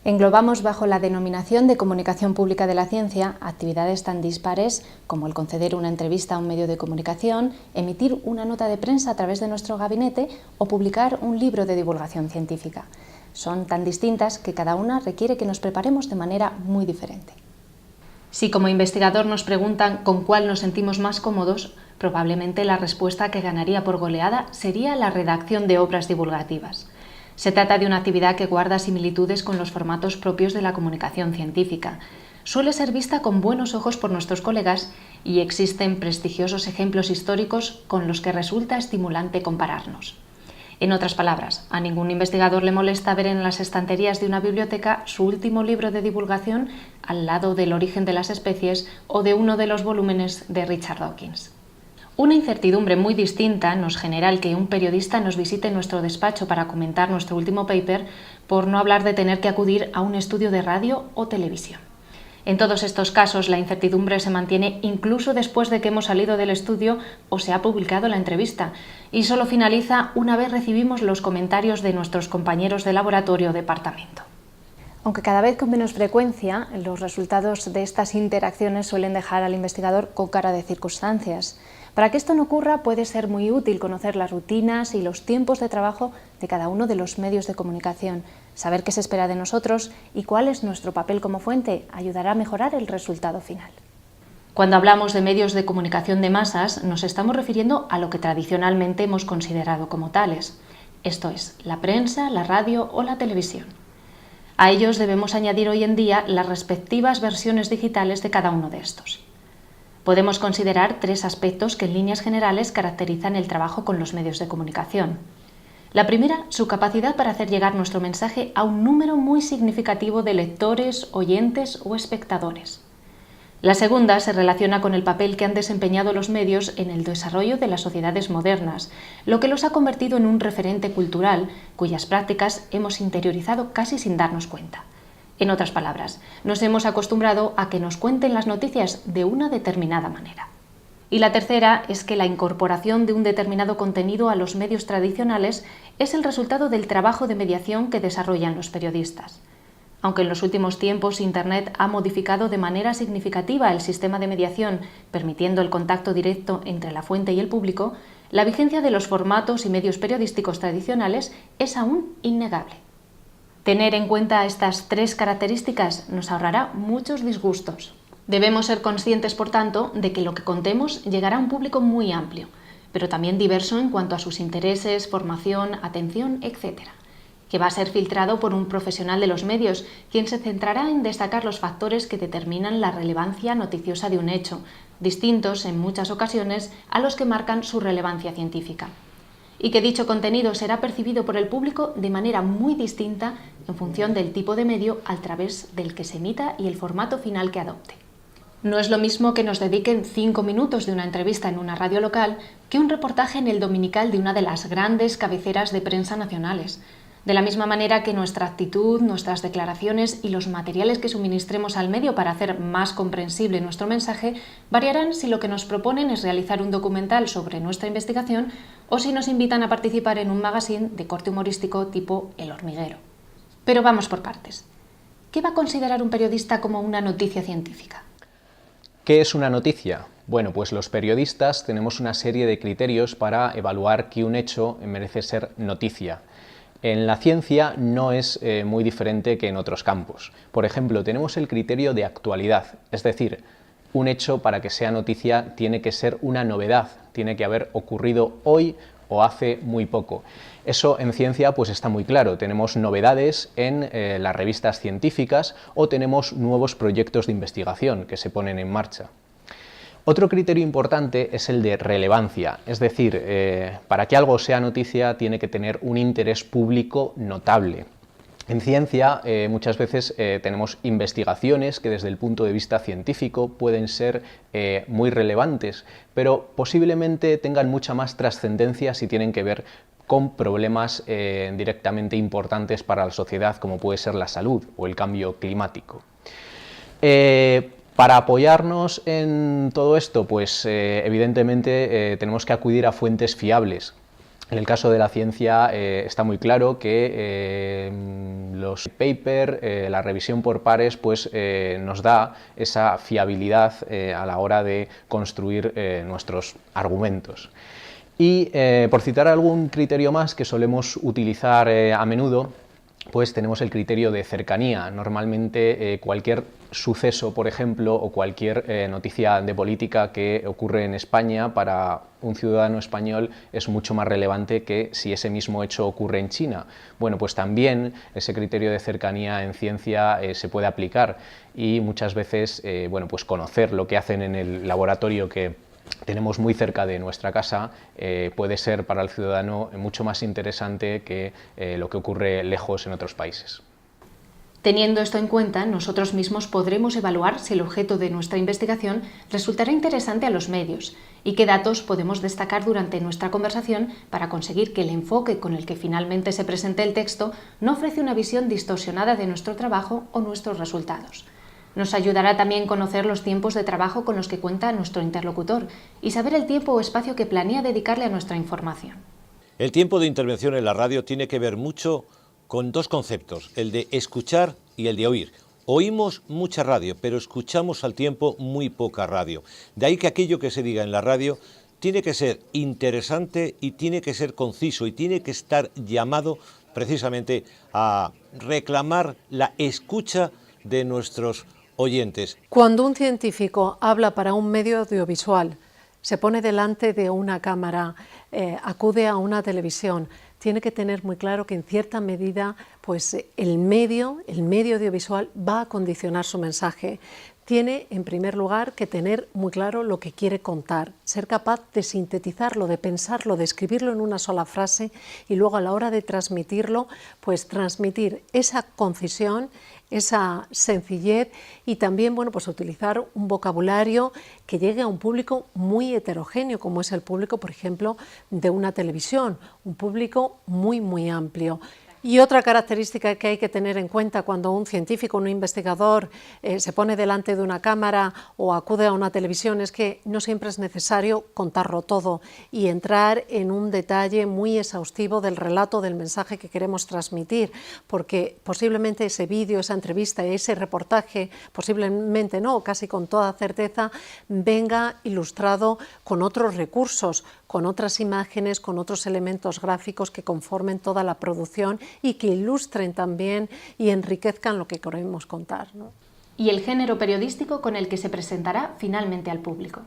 Englobamos bajo la denominación de comunicación pública de la ciencia actividades tan dispares como el conceder una entrevista a un medio de comunicación, emitir una nota de prensa a través de nuestro gabinete o publicar un libro de divulgación científica. Son tan distintas que cada una requiere que nos preparemos de manera muy diferente. Si como investigador nos preguntan con cuál nos sentimos más cómodos, probablemente la respuesta que ganaría por goleada sería la redacción de obras divulgativas. Se trata de una actividad que guarda similitudes con los formatos propios de la comunicación científica. Suele ser vista con buenos ojos por nuestros colegas y existen prestigiosos ejemplos históricos con los que resulta estimulante compararnos. En otras palabras, a ningún investigador le molesta ver en las estanterías de una biblioteca su último libro de divulgación al lado del origen de las especies o de uno de los volúmenes de Richard Dawkins. Una incertidumbre muy distinta nos genera el que un periodista nos visite en nuestro despacho para comentar nuestro último paper, por no hablar de tener que acudir a un estudio de radio o televisión. En todos estos casos, la incertidumbre se mantiene incluso después de que hemos salido del estudio o se ha publicado la entrevista, y solo finaliza una vez recibimos los comentarios de nuestros compañeros de laboratorio o departamento. Aunque cada vez con menos frecuencia, los resultados de estas interacciones suelen dejar al investigador con cara de circunstancias. Para que esto no ocurra, puede ser muy útil conocer las rutinas y los tiempos de trabajo de cada uno de los medios de comunicación. Saber qué se espera de nosotros y cuál es nuestro papel como fuente ayudará a mejorar el resultado final. Cuando hablamos de medios de comunicación de masas, nos estamos refiriendo a lo que tradicionalmente hemos considerado como tales. Esto es, la prensa, la radio o la televisión. A ellos debemos añadir hoy en día las respectivas versiones digitales de cada uno de estos. Podemos considerar tres aspectos que en líneas generales caracterizan el trabajo con los medios de comunicación. La primera, su capacidad para hacer llegar nuestro mensaje a un número muy significativo de lectores, oyentes o espectadores. La segunda se relaciona con el papel que han desempeñado los medios en el desarrollo de las sociedades modernas, lo que los ha convertido en un referente cultural cuyas prácticas hemos interiorizado casi sin darnos cuenta. En otras palabras, nos hemos acostumbrado a que nos cuenten las noticias de una determinada manera. Y la tercera es que la incorporación de un determinado contenido a los medios tradicionales es el resultado del trabajo de mediación que desarrollan los periodistas. Aunque en los últimos tiempos Internet ha modificado de manera significativa el sistema de mediación, permitiendo el contacto directo entre la fuente y el público, la vigencia de los formatos y medios periodísticos tradicionales es aún innegable. Tener en cuenta estas tres características nos ahorrará muchos disgustos. Debemos ser conscientes, por tanto, de que lo que contemos llegará a un público muy amplio, pero también diverso en cuanto a sus intereses, formación, atención, etc., que va a ser filtrado por un profesional de los medios, quien se centrará en destacar los factores que determinan la relevancia noticiosa de un hecho, distintos en muchas ocasiones a los que marcan su relevancia científica. Y que dicho contenido será percibido por el público de manera muy distinta en función del tipo de medio a través del que se emita y el formato final que adopte. No es lo mismo que nos dediquen 5 minutos de una entrevista en una radio local que un reportaje en el dominical de una de las grandes cabeceras de prensa nacionales. De la misma manera que nuestra actitud, nuestras declaraciones y los materiales que suministremos al medio para hacer más comprensible nuestro mensaje variarán si lo que nos proponen es realizar un documental sobre nuestra investigación o si nos invitan a participar en un magazine de corte humorístico tipo El Hormiguero. Pero vamos por partes. ¿Qué va a considerar un periodista como una noticia científica? ¿Qué es una noticia? Bueno, pues los periodistas tenemos una serie de criterios para evaluar que un hecho merece ser noticia. En la ciencia no es muy diferente que en otros campos. Por ejemplo, tenemos el criterio de actualidad, es decir, un hecho para que sea noticia tiene que ser una novedad, tiene que haber ocurrido hoy o hace muy poco. Eso en ciencia pues está muy claro, tenemos novedades en las revistas científicas o tenemos nuevos proyectos de investigación que se ponen en marcha. Otro criterio importante es el de relevancia, es decir, para que algo sea noticia tiene que tener un interés público notable. En ciencia muchas veces tenemos investigaciones que desde el punto de vista científico pueden ser muy relevantes, pero posiblemente tengan mucha más trascendencia si tienen que ver con problemas directamente importantes para la sociedad, como puede ser la salud o el cambio climático. Para apoyarnos en todo esto, pues evidentemente tenemos que acudir a fuentes fiables. En el caso de la ciencia está muy claro que los papers, la revisión por pares, pues nos da esa fiabilidad a la hora de construir nuestros argumentos. Y por citar algún criterio más que solemos utilizar a menudo, pues tenemos el criterio de cercanía. Normalmente cualquier suceso, por ejemplo, o cualquier noticia de política que ocurre en España para un ciudadano español es mucho más relevante que si ese mismo hecho ocurre en China. Bueno, pues también ese criterio de cercanía en ciencia se puede aplicar y muchas veces bueno, pues conocer lo que hacen en el laboratorio que tenemos muy cerca de nuestra casa puede ser para el ciudadano mucho más interesante que lo que ocurre lejos en otros países. Teniendo esto en cuenta, nosotros mismos podremos evaluar si el objeto de nuestra investigación resultará interesante a los medios y qué datos podemos destacar durante nuestra conversación para conseguir que el enfoque con el que finalmente se presente el texto no ofrece una visión distorsionada de nuestro trabajo o nuestros resultados. Nos ayudará también conocer los tiempos de trabajo con los que cuenta nuestro interlocutor y saber el tiempo o espacio que planea dedicarle a nuestra información. El tiempo de intervención en la radio tiene que ver mucho con dos conceptos, el de escuchar y el de oír. Oímos mucha radio, pero escuchamos al tiempo muy poca radio. De ahí que aquello que se diga en la radio tiene que ser interesante y tiene que ser conciso y tiene que estar llamado precisamente a reclamar la escucha de nuestros oyentes. Cuando un científico habla para un medio audiovisual, se pone delante de una cámara, acude a una televisión, tiene que tener muy claro que en cierta medida pues, el medio audiovisual va a condicionar su mensaje. Tiene, en primer lugar, que tener muy claro lo que quiere contar, ser capaz de sintetizarlo, de pensarlo, de escribirlo en una sola frase y luego a la hora de transmitirlo, pues transmitir esa concisión, esa sencillez y también bueno, pues utilizar un vocabulario que llegue a un público muy heterogéneo, como es el público, por ejemplo, de una televisión, un público muy amplio. Y otra característica que hay que tener en cuenta cuando un científico, un investigador se pone delante de una cámara o acude a una televisión es que no siempre es necesario contarlo todo y entrar en un detalle muy exhaustivo del relato, del mensaje que queremos transmitir, porque posiblemente ese vídeo, esa entrevista, ese reportaje, posiblemente no, casi con toda certeza, venga ilustrado con otros recursos, con otras imágenes, con otros elementos gráficos que conformen toda la producción y que ilustren también y enriquezcan lo que queremos contar, ¿no? Y el género periodístico con el que se presentará finalmente al público.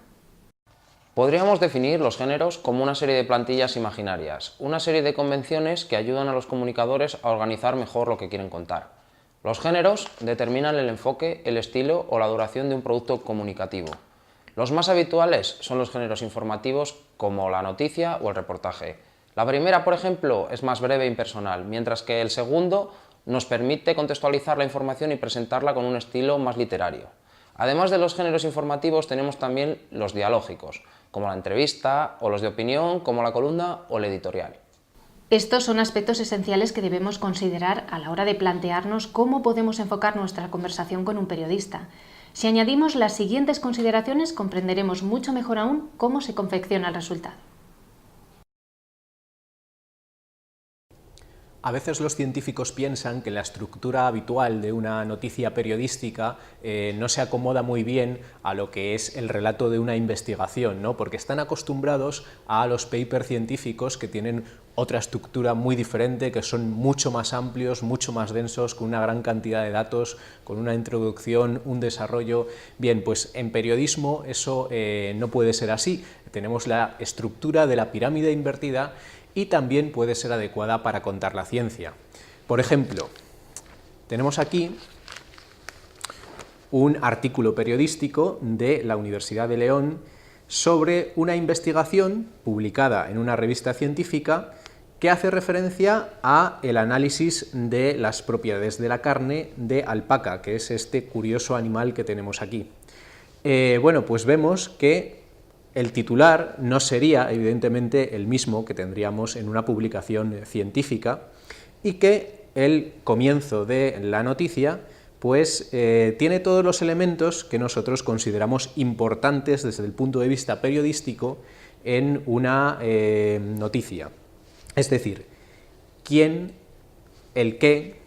Podríamos definir los géneros como una serie de plantillas imaginarias, una serie de convenciones que ayudan a los comunicadores a organizar mejor lo que quieren contar. Los géneros determinan el enfoque, el estilo o la duración de un producto comunicativo. Los más habituales son los géneros informativos como la noticia o el reportaje. La primera, por ejemplo, es más breve e impersonal, mientras que el segundo nos permite contextualizar la información y presentarla con un estilo más literario. Además de los géneros informativos tenemos también los dialógicos, como la entrevista, o los de opinión, como la columna o el editorial. Estos son aspectos esenciales que debemos considerar a la hora de plantearnos cómo podemos enfocar nuestra conversación con un periodista. Si añadimos las siguientes consideraciones, comprenderemos mucho mejor aún cómo se confecciona el resultado. A veces los científicos piensan que la estructura habitual de una noticia periodística no se acomoda muy bien a lo que es el relato de una investigación, ¿no? Porque están acostumbrados a los papers científicos que tienen otra estructura muy diferente, que son mucho más amplios, mucho más densos, con una gran cantidad de datos, con una introducción, un desarrollo. Bien, pues en periodismo eso no puede ser así. Tenemos la estructura de la pirámide invertida y también puede ser adecuada para contar la ciencia. Por ejemplo, tenemos aquí un artículo periodístico de la Universidad de León sobre una investigación publicada en una revista científica que hace referencia a el análisis de las propiedades de la carne de alpaca, que es este curioso animal que tenemos aquí. Bueno, pues vemos que el titular no sería, evidentemente, el mismo que tendríamos en una publicación científica y que el comienzo de la noticia pues tiene todos los elementos que nosotros consideramos importantes desde el punto de vista periodístico en una noticia. Es decir, quién, el qué,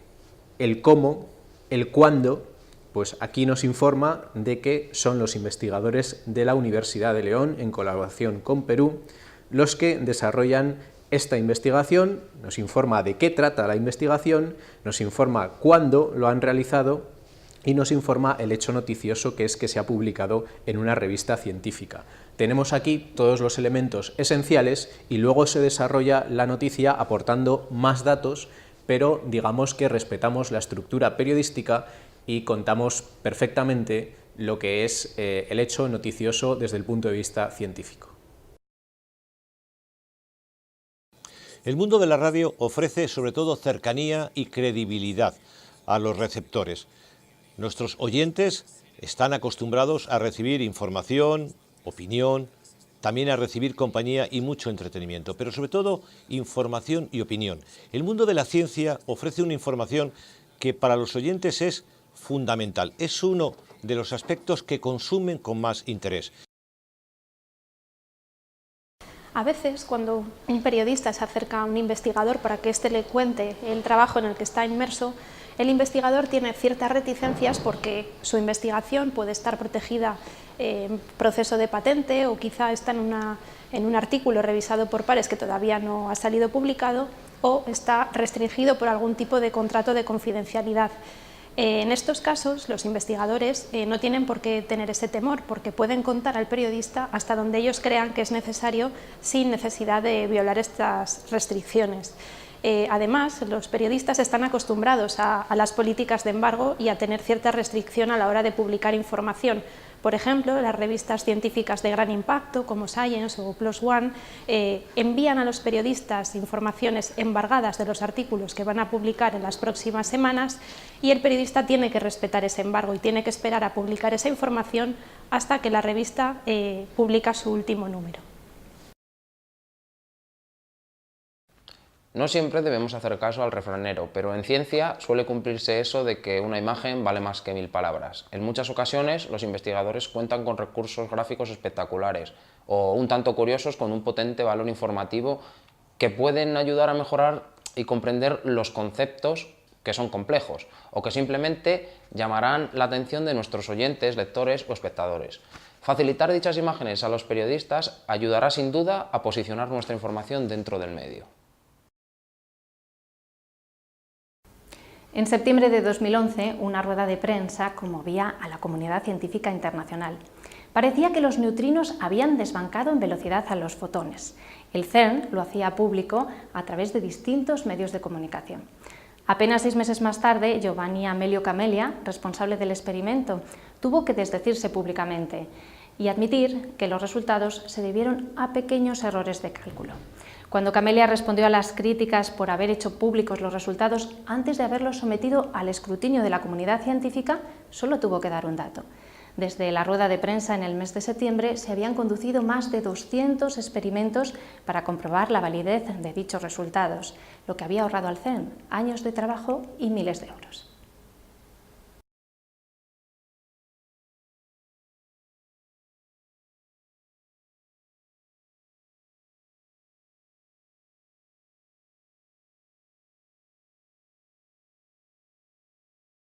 el cómo, el cuándo, pues aquí nos informa de que son los investigadores de la Universidad de León, en colaboración con Perú, los que desarrollan esta investigación, nos informa de qué trata la investigación, nos informa cuándo lo han realizado y nos informa el hecho noticioso, que es que se ha publicado en una revista científica. Tenemos aquí todos los elementos esenciales y luego se desarrolla la noticia aportando más datos, pero digamos que respetamos la estructura periodística y contamos perfectamente lo que es el hecho noticioso desde el punto de vista científico. El mundo de la radio ofrece sobre todo cercanía y credibilidad a los receptores. Nuestros oyentes están acostumbrados a recibir información, opinión, también a recibir compañía y mucho entretenimiento, pero sobre todo información y opinión. El mundo de la ciencia ofrece una información que para los oyentes es fundamental. Es uno de los aspectos que consumen con más interés. A veces, cuando un periodista se acerca a un investigador para que éste le cuente el trabajo en el que está inmerso, el investigador tiene ciertas reticencias porque su investigación puede estar protegida en proceso de patente o quizá está en un artículo revisado por pares que todavía no ha salido publicado o está restringido por algún tipo de contrato de confidencialidad. En estos casos, los investigadores no tienen por qué tener ese temor, porque pueden contar al periodista hasta donde ellos crean que es necesario sin necesidad de violar estas restricciones. Además, los periodistas están acostumbrados a las políticas de embargo y a tener cierta restricción a la hora de publicar información. Por ejemplo, las revistas científicas de gran impacto como Science o PLOS ONE envían a los periodistas informaciones embargadas de los artículos que van a publicar en las próximas semanas y el periodista tiene que respetar ese embargo y tiene que esperar a publicar esa información hasta que la revista publica su último número. No siempre debemos hacer caso al refranero, pero en ciencia suele cumplirse eso de que una imagen vale más que 1000 palabras. En muchas ocasiones los investigadores cuentan con recursos gráficos espectaculares o un tanto curiosos con un potente valor informativo que pueden ayudar a mejorar y comprender los conceptos que son complejos o que simplemente llamarán la atención de nuestros oyentes, lectores o espectadores. Facilitar dichas imágenes a los periodistas ayudará sin duda a posicionar nuestra información dentro del medio. En septiembre de 2011, una rueda de prensa conmovía a la comunidad científica internacional. Parecía que los neutrinos habían desbancado en velocidad a los fotones. El CERN lo hacía público a través de distintos medios de comunicación. Apenas 6 meses más tarde, Giovanni Amelio Camelia, responsable del experimento, tuvo que desdecirse públicamente y admitir que los resultados se debieron a pequeños errores de cálculo. Cuando Camelia respondió a las críticas por haber hecho públicos los resultados antes de haberlos sometido al escrutinio de la comunidad científica, solo tuvo que dar un dato. Desde la rueda de prensa en el mes de septiembre se habían conducido más de 200 experimentos para comprobar la validez de dichos resultados, lo que había ahorrado al CERN años de trabajo y miles de euros.